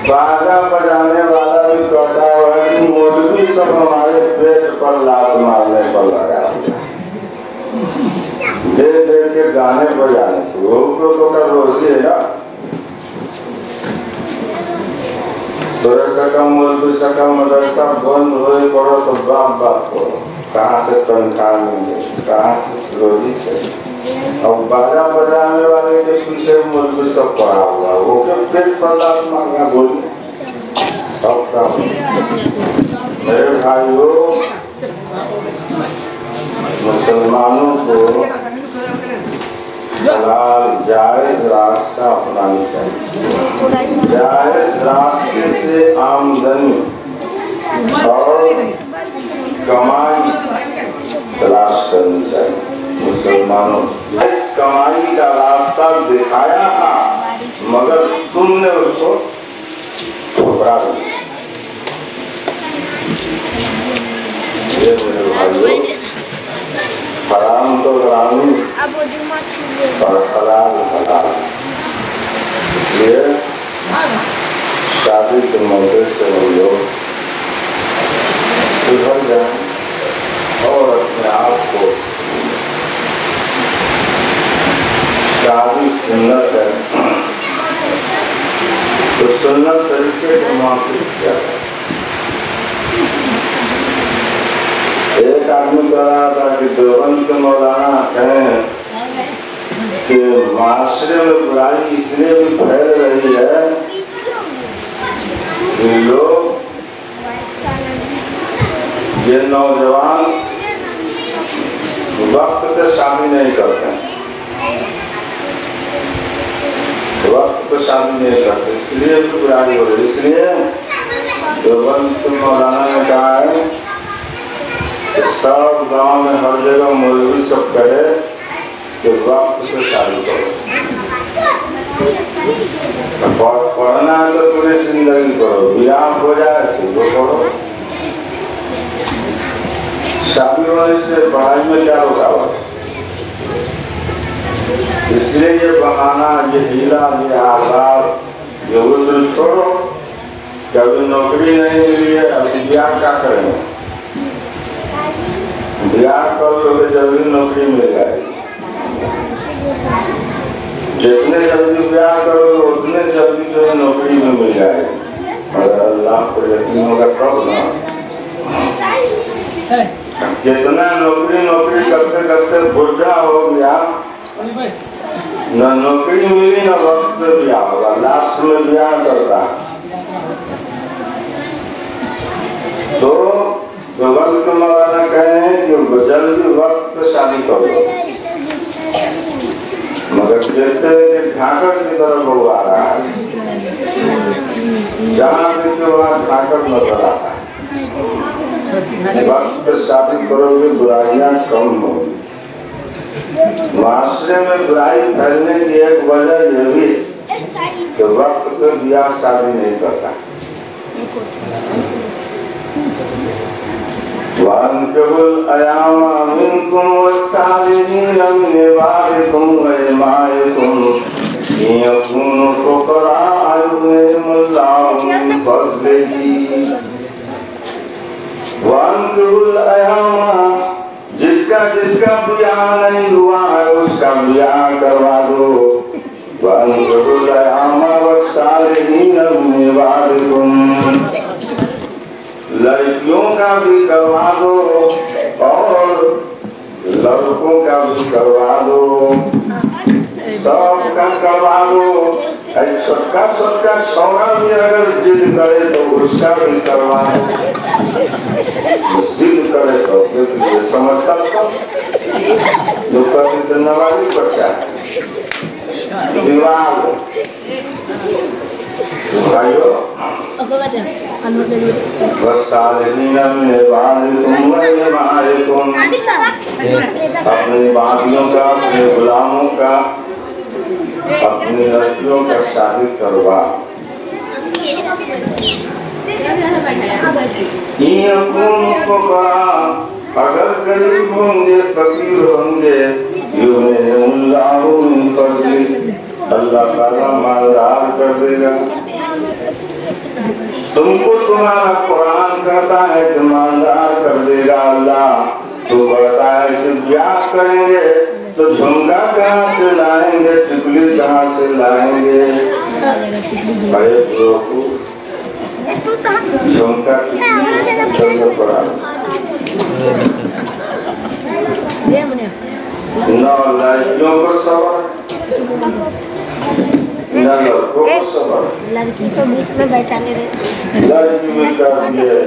बाजा बजाने वाला भी कहता है कि मौलवी सब हमारे पेट पर लात मारने पर लगा दे दे के गाने बजाने तो का रोजी है ना। मौलवी का मदरसा बंद हो पड़ो तो बात करो, कहाँ से तनख्वाह मिले, कहाँ से रोजी से। और बाजा बजाने वाले के पीछे मौलवी सब पड़ा हुआ, वो के पेट पर लात मारना बोली। मेरे भाइयों, मुसलमानों को हलाल जायज रास्ता अपनानी चाहिए। जायज रास्ते से आमदनी और कमाई तलाश करनी चाहिए। मुसलमानों इस कमाई का रास्ता दिखाया था, मगर तुमने उसको ठुकरा दिया। ये मेरे भाइयों, हराम तो हरामी और हलाल हलाल। इसलिए शादी के मौके से हम लोग सुधर जाए और अपने आप को शादी सुन्नत है तो सुन्नत तरीके से माफी किया है। एक आदमी कह रहा था कि देवबंद के मौलाना कहें कि माशरे में बुराई इसलिए भी फैल रही है कि लोग, ये नौजवान वक्त पे शादी नहीं करते हैं, वक्त पे शादी नहीं करते, इसलिए भी बुराई हो रही। इसलिए देवबंद के मौलाना ने कहा है सब गांव में हर जगह मौलवी सब कहे कि वक्त से शादी करो। पढ़ना है तो पूरी जिंदगी करो, ब्याह हो जाए तो करो। शादी होने से पढ़ाई में क्या रुकावट? इसलिए ये बहाना, ये हीला, ये आजाद, ये उज्र छोड़ो। कभी नौकरी नहीं मिली है, अभी ब्याह क्या करेंगे? ब्याह करोगे जल्दी नौकरी मिल जाएगी। जितने जल्दी ब्याह करोगे उतने जल्दी जो है नौकरी में मिल जाएगी। अगर अल्लाह को यकीन होगा तब ना। जितना नौकरी करते करते बुढ़ा हो गया, न नौकरी मिली न वक्त पे ब्याह होगा, लास्ट में ब्याह करता। तो वक्त मौलाना कहे हैं कि जल्दी वक्त पे शादी करो, मगर कहते हैं कि ढाकर की तरफ वो आ रहा है, जहाँ देखते वहाँ ढाकर नजर आता है। वक्त पे शादी करोगे बुराइयां कम होगी। माशरे में बुराई फैलने की एक वजह यह भी कि वक्त पे ब्याह शादी नहीं करता। वांकिहुल अयामा मिनकुम वस्सालिहीन मिन इबादिकुम व इमाइकुम इन यकूनु फुक़रा युग़निहिमुल्लाहु मिन फ़ज़्लिही। वांकिहुल अयामा, जिसका ब्याह नहीं हुआ है उसका ब्याह करवा दो। वांकिहुल अयामा वस्सालिहीन मिन इबादिकुम, लड़कियों का भी करवा दो और लड़कों का भी करवा दो, सबका करवा दो। छोटका छौड़ा भी अगर जिद करे तो उसका भी करवा दो। जिद करे तो ये समझता जो कभी तो नवाजी बच्चा विवाह भाइयों अपनी बातियों का, अपने गुलामों का, अपनी लड़कियों का शादी करवा। अगर गरीब होंगे, फकीर होंगे, अल्लाह ताला मालदार कर देगा। तुमको तुम्हारा कुरान कहता है कि ईमानदार कर देगा अल्लाह, तो कहता है कि ब्याह करेंगे तो झुमका कहाँ से लाएंगे, टिकली कहाँ से लाएंगे। अरे झुमका पड़ा न लड़कियों को सवाल न लड़कों को सवाल। लड़की तो बीच में बैठा ले रहे, लड़की में कर दिए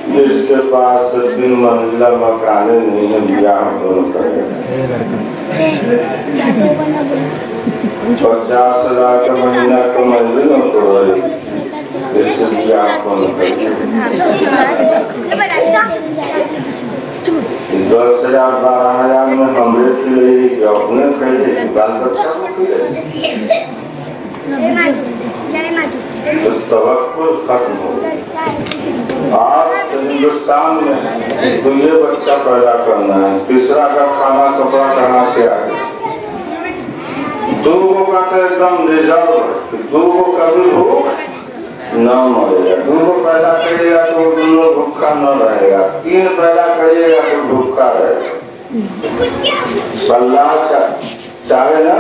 जिसके पास 3 मंजिला मकान नहीं है, ब्याह दोनों करेगा। 50,000 का महीना का मंजिल तो इससे ब्याह दोनों करेगा। 10,000 12,000 में हमरे के लिए अपने खरीदे बाल बच्चा तो तवक्कुल खत्म हो। आज हिंदुस्तान में तो ये बच्चा पैदा करना है, तीसरा का खाना कपड़ा कहाँ से आए। 2 का तो एकदम रिजर्व है, 2 कभी भूख न मरेगा। 2 पैदा करिएगा तो दोनों भूखा न रहेगा, 3 पैदा करिएगा तो भूखा रहेगा। अल्लाह चाहे ना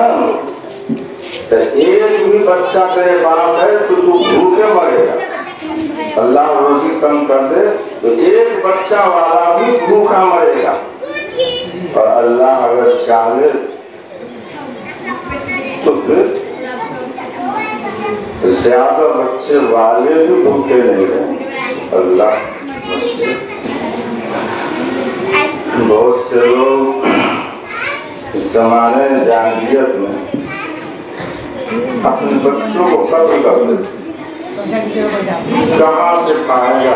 तो एक भी बच्चा तेरे पास है तो तू भूखे मरेगा। अल्लाह रोजी कम कर दे तो एक बच्चा वाला भी भूखा मरेगा। और अल्लाह अगर चाहे तो फिर ज्यादा बच्चे वाले भी भूखे नहीं रहेंगे। अल्लाह बहुत से लोग इस जमाने जाहिलियत में अपने बच्चों को कत्ल कर देते। कहाँ से खाएगा,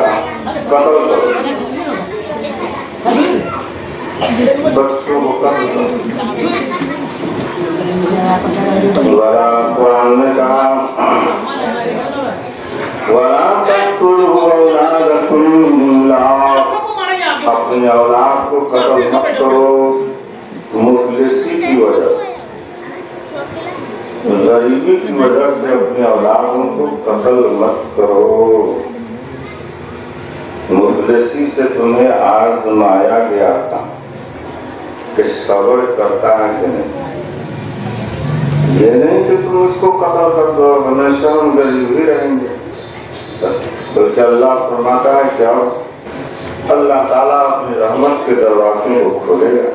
कत्ल करो बच्चों को, कत्ल करो। कुरान ने कहा अपनी औलाद को कत्ल मत करो मुखलिसी की वजह से, गरीबी की वजह से अपनी औलादों को कत्ल मत करो। मुखलिसी से तुम्हें आजमाया गया था कि सब्र करता है कि नहीं। ये नहीं कि तुम उसको कत्ल कर दो, हमेशा हम गरीब ही रहेंगे। तो क्या अल्लाह फरमाता है क्या अल्लाह ताला अपनी रहमत के दरवाजे को खोलेगा।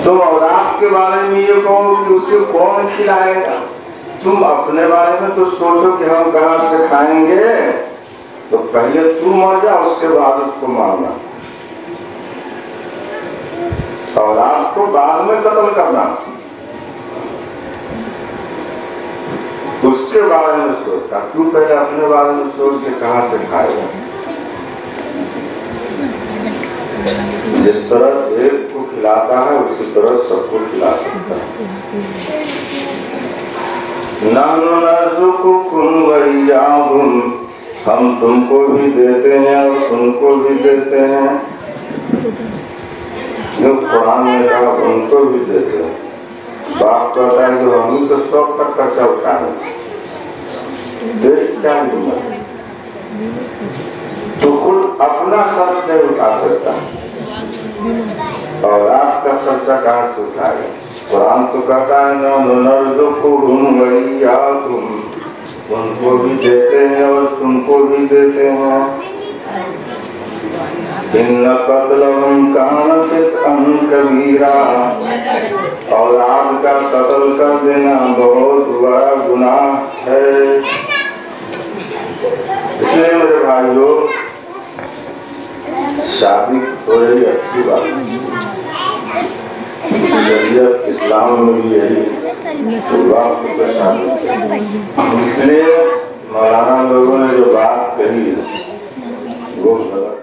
तुम औलाद के बारे में ये कहो कि उसे कौन खिलाएगा, तुम अपने बारे में तो सोचो कि हम कहाँ से खाएंगे। तो पहले तू मर जा, उसके बाद उसको मारना। औलाद को बाद में कत्ल करना, उसके बारे में सोचता। तू पहले अपने बारे में सोच के कहाँ से खाएगा। जिस तरह एक को खिलाता है उसी तरह सबको खिला सकता है। हम तुमको भी देते हैं और तुमको भी देते हैं। जो कुरान में कहा उनको भी देते हैं। बाप कहता है जो हम तो 100 तक खर्चा उठाए, देख क्या हिम्मत। तो खुद अपना खर्च नहीं उठा सकता और आपका खर्चा कहाँ से उठाएगा। कुरान तो कहता है तुम उनको भी देते हैं और तुमको भी देते हैं। इन्ना कत्लहुम कान कबीरा, औलाद का कत्ल कर देना बहुत बड़ा गुनाह है। इसलिए मेरे भाइयों शादी थोड़ी अच्छी बात है। शरीयत इस्लाम में भी यही इसलिए मौलाना लोगों ने जो बात कही है वो गलत